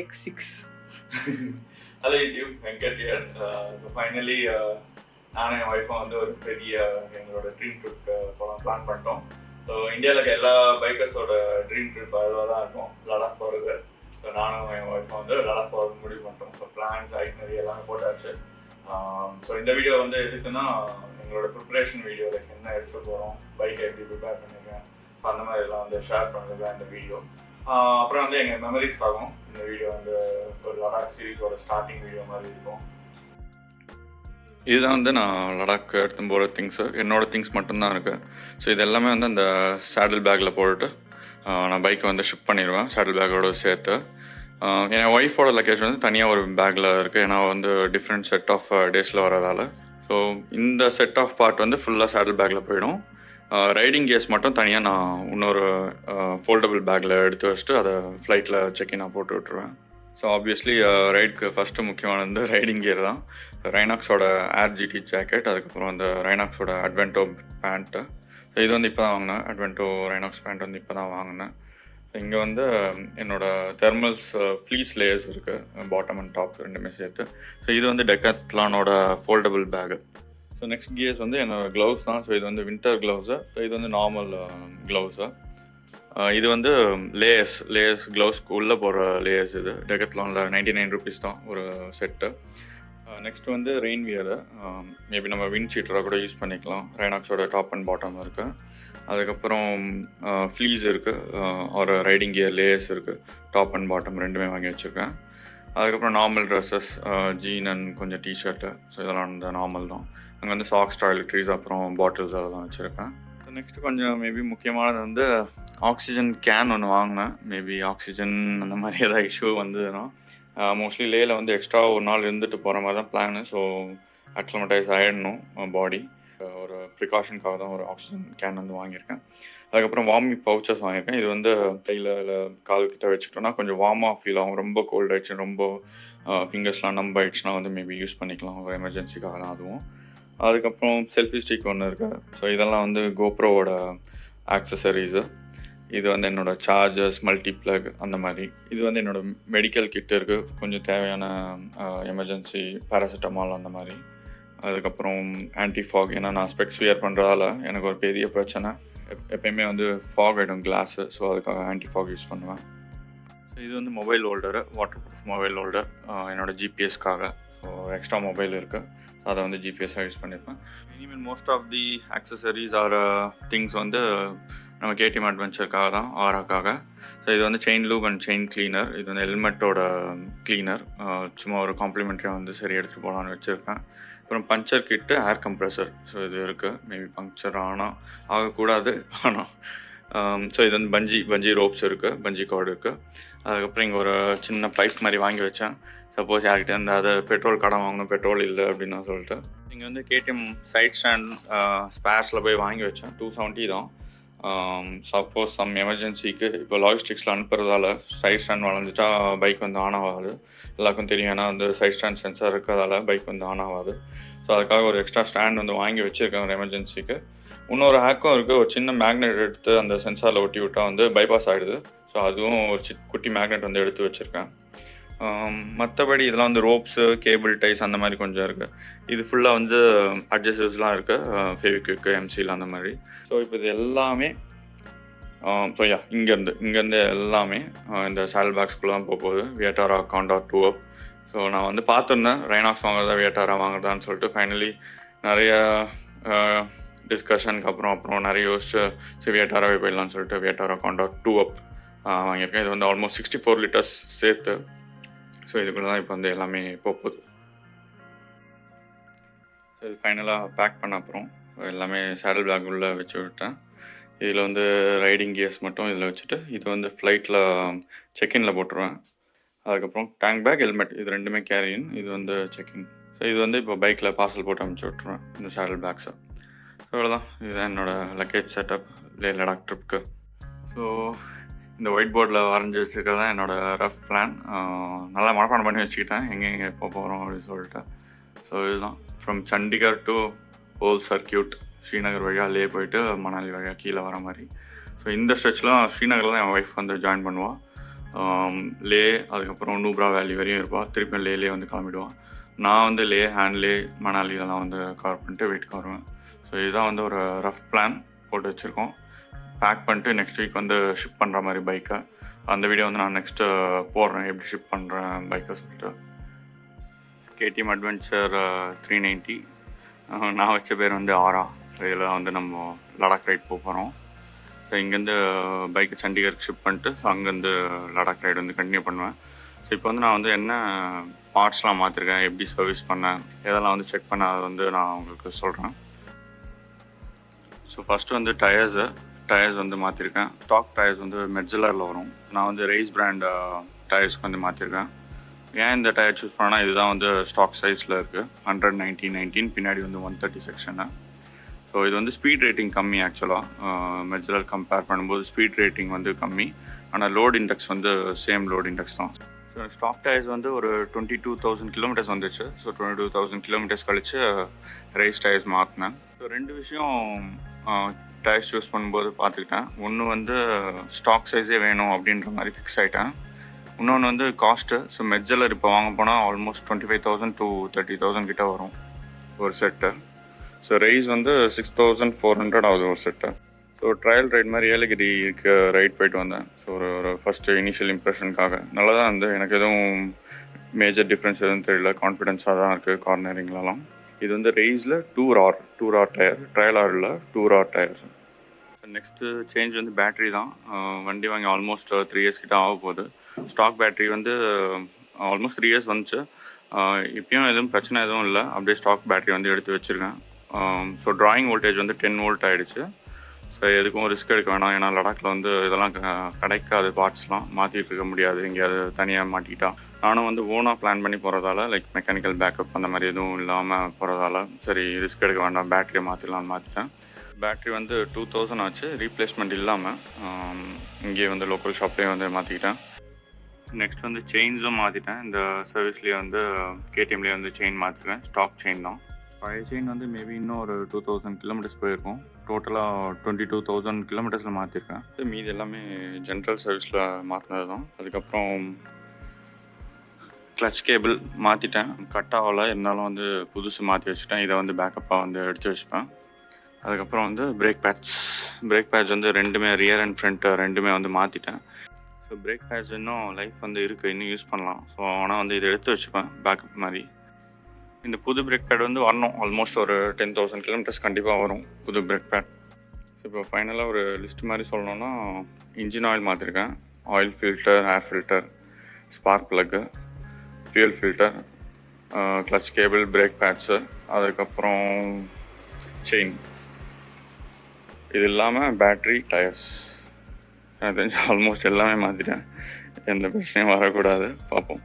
like 6. Hello YouTube, Venkat here. So finally, நானும் என் ஒய்ஃபும் வந்து ஒரு பெரிய எங்களோட ட்ரீம் ட்ரிப் போகலாம் பிளான் பண்ணிட்டோம். ஸோ இந்தியாவில் இருக்க எல்லா பைக்கர்ஸோட ட்ரீம் ட்ரிப் அதுவாக தான் இருக்கும், லடாக் போகிறது. ஸோ நானும் என் ஒய்ஃபும் வந்து லடாக் போகிறது முடிவு பண்ணிட்டோம். ஸோ பிளான்ஸ் ஐட்னரி எல்லாமே போட்டாச்சு. ஸோ இந்த வீடியோ வந்து எதுக்குன்னா எங்களோட ப்ரிப்பரேஷன் வீடியோ, லைக் என்ன எடுத்து போகிறோம், பைக்கை எப்படி ப்ரிப்பேர் பண்ணியிருக்கேன், ஸோ அந்த மாதிரிலாம் வந்து ஷேர் பண்ணுறது தான் இந்த வீடியோ. அப்புறம் வந்து எங்கள் மெமரிஸ் பார்க்கும். இந்த வீடியோ வந்து ஒரு லடாக் சீரீஸோட ஸ்டார்டிங் வீடியோ மாதிரி இருக்கும். இதுதான் வந்து நான் லடாக் எடுத்து போகிற திங்ஸு, என்னோடய திங்ஸ் மட்டும்தான் இருக்குது. ஸோ இது எல்லாமே வந்து அந்த சேடில் பேக்கில் போட்டுட்டு நான் பைக்கை வந்து ஷிப் பண்ணிடுவேன் சேடில் பேக்கோடு சேர்த்து. என் ஒய்ஃபோட லக்கேஜ் வந்து தனியாக ஒரு பேக்கில் இருக்குது, ஏன்னா வந்து டிஃப்ரெண்ட் செட் ஆஃப் டேஸில் வரதால். ஸோ இந்த செட் ஆஃப் பார்ட் வந்து ஃபுல்லாக சேடில் பேக்கில் போயிடும். ரைடிங் கேஸ் மட்டும் தனியாக நான் இன்னொரு ஃபோல்டபுள் பேக்கில் எடுத்து வச்சுட்டு அதை ஃப்ளைட்டில் செக்இனாக போட்டு விட்டுருவேன். ஸோ ஆப்வியஸ்லி ரைடுக்கு ஃபஸ்ட்டு முக்கியமானது வந்து ரைடிங் கியர் தான். ரைனாக்ஸோட ஏர் ஜிடி ஜாக்கெட், அதுக்கப்புறம் அந்த ரைனாக்ஸோட அட்வென்டோ பேண்ட்டு. ஸோ இது வந்து இப்போ தான் வாங்கினேன், அட்வென்டோ ரைனாக்ஸ் பேண்ட் வந்து இப்போ தான் வாங்கினேன். இங்கே வந்து என்னோடய தெர்மல்ஸ் ஃப்ளீஸ் லேயர்ஸ் இருக்குது, பாட்டம் அண்ட் டாப் ரெண்டுமே சேர்த்து. ஸோ இது வந்து டெக்காத்லானோட foldable bag. So next gears வந்து என்னோடய க்ளவுஸ் தான். ஸோ இது வந்து வின்டர் க்ளவுஸு, ஸோ இது வந்து நார்மல் க்ளவுஸு. இது வந்து லேயர்ஸ் க்ளவுஸ்க்கு உள்ளே போகிற லேயர்ஸ். இது டெக்கத்லானில் 99 rupees தான் ஒரு செட்டு. நெக்ஸ்ட் வந்து ரெயின் வியரு, மேபி நம்ம விண்ட் சீட்டராக கூட யூஸ் பண்ணிக்கலாம். ரைனாக்ஸோட டாப் அண்ட் பாட்டம் இருக்குது. அதுக்கப்புறம் ஃப்ளீஸ் இருக்குது, ஒரு ரைடிங் கியர் லேயர்ஸ் இருக்குது, டாப் அண்ட் பாட்டம் ரெண்டுமே வாங்கி வச்சுருக்கேன். அதுக்கப்புறம் நார்மல் ட்ரெஸ்ஸஸ், ஜீன் அண்ட் கொஞ்சம் டிஷர்ட்டு. ஸோ இதெல்லாம் வந்து நார்மல் தான். அங்கே வந்து சாக்ஸ், டாய்லெட்ரிஸ், அப்புறம் பாட்டில்ஸ் அதெல்லாம் வச்சுருக்கேன். நெக்ஸ்ட்டு கொஞ்சம் மேபி முக்கியமானது வந்து ஆக்சிஜன் கேன் ஒன்று வாங்கினேன். மேபி ஆக்சிஜன் அந்த மாதிரி ஏதாவது இஷ்யூ வந்ததுன்னா, மோஸ்ட்லி லேயில் வந்து எக்ஸ்ட்ரா ஒரு நாள் இருந்துட்டு போகிற மாதிரி தான் பிளானு. ஸோ அக்ளமடைஸ் ஆகிடணும் பாடி, ஒரு ப்ரிகாஷனுக்காக தான் ஒரு ஆக்சிஜன் கேன் வந்து வாங்கியிருக்கேன். அதுக்கப்புறம் வார்மி பவுச்சஸ் வாங்கியிருக்கேன். இது வந்து கையில் கால் கிட்ட வச்சுக்கிட்டோன்னா கொஞ்சம் வார்மாக ஃபீல் ஆகும். ரொம்ப கோல்ட் ஆகிடுச்சு, ரொம்ப ஃபிங்கர்ஸ்லாம் நம்ப ஆகிடுச்சுன்னா வந்து மேபி யூஸ் பண்ணிக்கலாம், ஒரு எமர்ஜென்சிக்காக தான் அதுவும். அதுக்கப்புறம் செல்ஃபி ஸ்டிக் ஒன்று இருக்குது. ஸோ இதெல்லாம் வந்து கோப்ரோவோட ஆக்சசரிஸு. இது வந்து என்னோடய சார்ஜர்ஸ், மல்டி ப்ளக் அந்த மாதிரி. இது வந்து என்னோடய மெடிக்கல் கிட் இருக்குது, கொஞ்சம் தேவையான எமர்ஜென்சி பேராசிட்டமால் அந்த மாதிரி. அதுக்கப்புறம் ஆன்டி ஃபாக், ஏன்னா நான் ஸ்பெக்ஸ் வியர் பண்ணுறதால எனக்கு ஒரு பெரிய பிரச்சனை, எப்பயுமே வந்து ஃபாக் ஆகிடும் கிளாஸு. ஸோ அதுக்காக ஆன்டி ஃபாக் யூஸ் பண்ணுவேன். ஸோ இது வந்து mobile holder, water proof mobile holder, என்னோடய ஜிபிஎஸ்க்காக. ஸோ எக்ஸ்ட்ரா மொபைல் இருக்குது, அதை வந்து ஜிபிஎஸ்ஸாக யூஸ் பண்ணியிருப்பேன். இனிமேல் most of the accessories or things வந்து நம்ம கேடிஎம் அட்வென்ச்சருக்காக தான், ஆராக்காக. ஸோ இது வந்து chain lube and chain cleaner. இது வந்து ஹெல்மெட்டோட கிளீனர், சும்மா ஒரு காம்ப்ளிமெண்ட்ரியாக வந்து சரி எடுத்துகிட்டு போகலான்னு வச்சுருக்கேன். அப்புறம் பஞ்சர் கிட்டு, ஏர் கம்ப்ரெசர். ஸோ இது இருக்குது, மேபி பங்க்சர் ஆனால் ஆகக்கூடாது ஆனால். ஸோ இது வந்து பஞ்சி ரோப்ஸ் இருக்குது, பஞ்சி கார்டு இருக்குது. அதுக்கப்புறம் இங்கே ஒரு சின்ன பைப் மாதிரி வாங்கி வச்சேன், சப்போஸ் யார்கிட்ட இருந்து அதை பெட்ரோல் கடன் வாங்கணும், பெட்ரோல் இல்லை அப்படின்னு சொல்லிட்டு. இங்கே வந்து கேடிஎம் சைட் ஸ்டாண்ட் ஸ்பேர்ஸில் போய் வாங்கி வச்சேன், 270 தான். சப்போஸ் சம் எமர்ஜென்சிக்கு இப்போ லாஜிஸ்டிக்ஸில் அனுப்புறதால சைட் ஸ்டாண்ட் வளைஞ்சிட்டா பைக் வந்து ஆன் ஆகாது. எல்லாருக்கும் தெரியும், ஏன்னா வந்து சைட் ஸ்டாண்ட் சென்சார் இருக்கிறதால பைக் வந்து ஆன் ஆகாது. ஸோ அதுக்காக ஒரு எக்ஸ்ட்ரா ஸ்டாண்ட் வந்து வாங்கி வச்சுருக்கேன் ஒரு எமர்ஜென்சிக்கு. இன்னொரு ஹேக்கும் இருக்குது, ஒரு சின்ன மேக்னெட் எடுத்து அந்த சென்சாரில் ஒட்டி விட்டால் வந்து பைபாஸ் ஆகிடுது. ஸோ அதுவும் ஒரு குட்டி மேக்னெட் வந்து எடுத்து வச்சுருக்கேன். மற்றபடி இதெல்லாம் வந்து ரோப்ஸு, கேபிள் டைஸ் அந்த மாதிரி கொஞ்சம் இருக்குது. இது ஃபுல்லாக வந்து அட்ஜஸ்டர்ஸ்லாம் இருக்குது, ஃபெவிக்விக்கு, எம்சியில் அந்த மாதிரி. ஸோ இப்போ இது எல்லாமே ஸோ இங்கேருந்து எல்லாமே இந்த சேடல் பேக்ஸ்குள்ளே தான் போகுது. வியட்டாரா காண்டார் 2 அப். ஸோ நான் வந்து பார்த்துருந்தேன் ரைனாக்ஸ் வாங்குறதா வியட்டாரா வாங்குறதான்னு சொல்லிட்டு. ஃபைனலி நிறைய டிஸ்கஷனுக்கு அப்புறம் நிறைய யோசிச்சு சரி வியட்டாராவே போயிடலான்னு சொல்லிட்டு வியட்டாரா காண்டார் 2 அப் வாங்கியிருக்கேன். இது வந்து ஆல்மோஸ்ட் 64 liters சேர்த்து. ஸோ இதுக்குள்ளே தான் இப்போ வந்து எல்லாமே போகுது. ஸோ இது ஃபைனலாக பேக் பண்ண அப்புறம் எல்லாமே சேடல் பேக் உள்ளே வச்சு விட்டேன். இதில் வந்து ரைடிங் கியர்ஸ் மட்டும் இதில் வச்சுட்டு இது வந்து ஃப்ளைட்டில் செக்இனில் போட்டுருவேன். அதுக்கப்புறம் டேங்க் பேக், ஹெல்மெட், இது ரெண்டுமே கேரியின். இது வந்து செக்இன். ஸோ இது வந்து இப்போ பைக்கில் பார்சல் போட்டு அனுப்பிச்சி விட்ருவேன் இந்த சேடல் பேக்ஸை. ஸோ இவ்வளோதான், இதுதான் என்னோடய லக்கேஜ் செட்டப் லடாக் ட்ரிப்க்கு. ஸோ இந்த ஒயிட் போர்டில் வரைஞ்சி வச்சுருக்கிறது தான் என்னோடய ரஃப் பிளான். நல்லா மனப்பாடம் பண்ணி வச்சுக்கிட்டேன் எங்கே எப்போ போகிறோம் அப்படின்னு சொல்லிட்டு. ஸோ இதுதான் from Chandigarh to whole circuit, Srinagar வழியாக லே போயிட்டு மணாலி வழியாக கீழே வர மாதிரி. ஸோ இந்த ஸ்ட்ரெச்சில் ஸ்ரீநகரில் தான் என் ஒய்ஃப் வந்து ஜாயின் பண்ணுவாள். லே, அதுக்கப்புறம் நூப்ரா வேலி வரையும் இருப்பாள். திருப்பி லேலே வந்து கிளம்பிடுவான். நான் வந்து லே, ஹேண்ட்லே, மணாலி இதெல்லாம் வந்து கவர் பண்ணிட்டு வீட்டுக்கு வருவேன். ஸோ இதுதான் வந்து ஒரு ரஃப் பிளான் போட்டு வச்சுருக்கோம். பேக் பண்ணிட்டு நெக்ஸ்ட் வீக் வந்து ஷிப் பண்ணுற மாதிரி பைக்கை. அந்த வீடியோ வந்து நான் நெக்ஸ்ட்டு போடுறேன், எப்படி ஷிப் பண்ணுறேன் பைக்கை சொல்லிட்டு. KTM adventure 390. நான் வச்ச பேர் வந்து ஆரா. ஸோ இதில் வந்து நம்ம லடாக் ரைட் போகிறோம். ஸோ இங்கேருந்து பைக்கை சண்டிகருக்கு ஷிப் பண்ணிட்டு ஸோ அங்கேருந்து லடாக் ரைடு வந்து கண்டினியூ பண்ணுவேன். ஸோ இப்போ வந்து நான் வந்து என்ன பார்ட்ஸ்லாம் மாற்றிருக்கேன், எப்படி சர்வீஸ் பண்ணேன், எதெல்லாம் வந்து செக் பண்ண அதை வந்து நான் உங்களுக்கு சொல்கிறேன். ஸோ ஃபஸ்ட்டு வந்து டயர்ஸ் வந்து மாற்றிருக்கேன். ஸ்டாக் டயர்ஸ் வந்து மெட்ஜலரில் வரும். நான் வந்து ரேஸ் பிராண்ட் டயர்ஸ்க்கு வந்து மாற்றிருக்கேன். ஏன் இந்த டயர் சூஸ் பண்ணால் இதுதான் வந்து ஸ்டாக் சைஸில் இருக்குது. 100/90/19 பின்னாடி வந்து 130 செக்ஷனு. ஸோ இது வந்து ஸ்பீட் ரேட்டிங் கம்மி. ஆக்சுவலாக மெட்ஜலர் கம்பேர் பண்ணும்போது ஸ்பீட் ரேட்டிங் வந்து கம்மி. ஆனால் லோட் இண்டெக்ஸ் வந்து சேம் லோட் இண்டெக்ஸ் தான். ஸோ ஸ்டாக் டயர்ஸ் வந்து ஒரு 22,000 கிலோமீட்டர்ஸ் வந்துச்சு. ஸோ 22,000 கிலோமீட்டர்ஸ் கழிச்சு ரேஸ் டயர்ஸ் மாற்றினேன். ஸோ 2 விஷயம் டயர்ஸ் சூஸ் பண்ணும்போது பார்த்துக்கிட்டேன். ஒன்று வந்து ஸ்டாக் சைஸே வேணும் அப்படின்ற மாதிரி ஃபிக்ஸ் ஆகிட்டேன். இன்னொன்று வந்து காஸ்ட்டு. ஸோ மெட்ஜலர் இப்போ வாங்க போனால் ஆல்மோஸ்ட் 25,000 to 30,000 கிட்ட வரும் ஒரு செட்டு. ஸோ ரேஸ் வந்து 6,400 ஆகுது ஒரு செட்டு. ஸோ ட்ரையல் ரைட் மாதிரி ஏலகிரிக்கு ரைட் போயிட்டு வந்தேன். ஸோ ஒரு ஃபஸ்ட்டு இனிஷியல் இம்ப்ரெஷனுக்காக நல்லா தான் இருந்து. எனக்கு எதுவும் மேஜர் டிஃப்ரென்ஸ் எதுவும் தெரியல. கான்ஃபிடென்ஸாக தான் இருக்குது கார்னரிங்லலாம். இது வந்து ரேஸில் tour or tyre, trail or இல்லை, tour or tyre. Next change வந்து பேட்ரி தான். வண்டி வாங்கி ஆல்மோஸ்ட் 3 years கிட்ட ஆக போகுது. ஸ்டாக் பேட்ரி வந்து ஆல்மோஸ்ட் 3 years வந்துச்சு. இப்பயும் எதுவும் பிரச்சனை எதுவும் இல்லை. அப்படியே ஸ்டாக் பேட்ரி வந்து எடுத்து வச்சுருக்கேன். ஸோ ட்ராயிங் வோல்டேஜ் வந்து 10 volt ஆகிடுச்சு. ஸோ எதுக்கும் ரிஸ்க் எடுக்க வேணாம். ஏன்னா லடாக்கில் வந்து இதெல்லாம் கிடைக்காது, பார்ட்ஸ்லாம் மாற்றிட்டு இருக்க முடியாது எங்கேயாவது தனியாக மாட்டிக்கிட்டா. நானும் வந்து ஓனாக பிளான் பண்ணி போகிறதால லைக் மெக்கானிக்கல் பேக்கப் அந்த மாதிரி எதுவும் இல்லாமல் போகிறதால சரி ரிஸ்க் எடுக்க வேண்டாம், பேட்டரியை மாற்றிடலான்னு மாற்றிட்டேன். பேட்ரி வந்து 2,000 ஆச்சு ரீப்ளேஸ்மெண்ட் இல்லாமல். இங்கே வந்து லோக்கல் ஷாப்லேயே வந்து மாற்றிக்கிட்டேன். நெக்ஸ்ட் வந்து செயின்ஸும் மாற்றிட்டேன். இந்த சர்வீஸ்லேயே வந்து KTMலேயே வந்து செயின் மாற்றிருக்கேன். ஸ்டாக் செயின் தான். பழைய செயின் வந்து மேபி இன்னும் ஒரு 2,000 கிலோமீட்டர்ஸ் போயிருக்கும். டோட்டலாக 22,000 கிலோமீட்டர்ஸில் மாற்றிருக்கேன். மீதி எல்லாமே ஜென்ரல் சர்வீஸில் மாற்றினது தான். அதுக்கப்புறம் கிளச் கேபிள் மாற்றிட்டேன். கட் ஆகலை, இருந்தாலும் வந்து புதுசு மாற்றி வச்சுட்டேன். இதை வந்து பேக்கப்பாக வந்து எடுத்து வச்சுப்பேன். அதுக்கப்புறம் வந்து பிரேக் பேட்ச் வந்து ரெண்டுமே ரியர் அண்ட் ஃப்ரண்ட் ரெண்டுமே வந்து மாற்றிட்டேன். ஸோ பிரேக் பேட்ச் இன்னும் லைஃப் வந்து இருக்குது, இன்னும் யூஸ் பண்ணலாம். ஸோ ஆனால் வந்து இதை எடுத்து வச்சுப்பேன் பேக்கப் மாதிரி. இந்த புது பிரேக் பேட் வந்து வரணும். ஆல்மோஸ்ட் ஒரு 10,000 கிலோமீட்டர்ஸ் கண்டிப்பாக வரும் புது பிரேக் பேட். ஸோ இப்போ ஃபைனலாக ஒரு லிஸ்ட் மாதிரி சொல்லணுன்னா இன்ஜின் ஆயில் மாற்றிருக்கேன். Oil filter, air filter, spark plug, fuel filter, clutch cable, brake pads, அதுக்கப்புறம் செயின். இது இல்லாமல் பேட்ரி, டயர்ஸ் எனக்கு தெரிஞ்சு ஆல்மோஸ்ட் எல்லாமே மாற்றிட்டேன். எந்த பிரச்சனையும் வரக்கூடாது, பார்ப்போம்.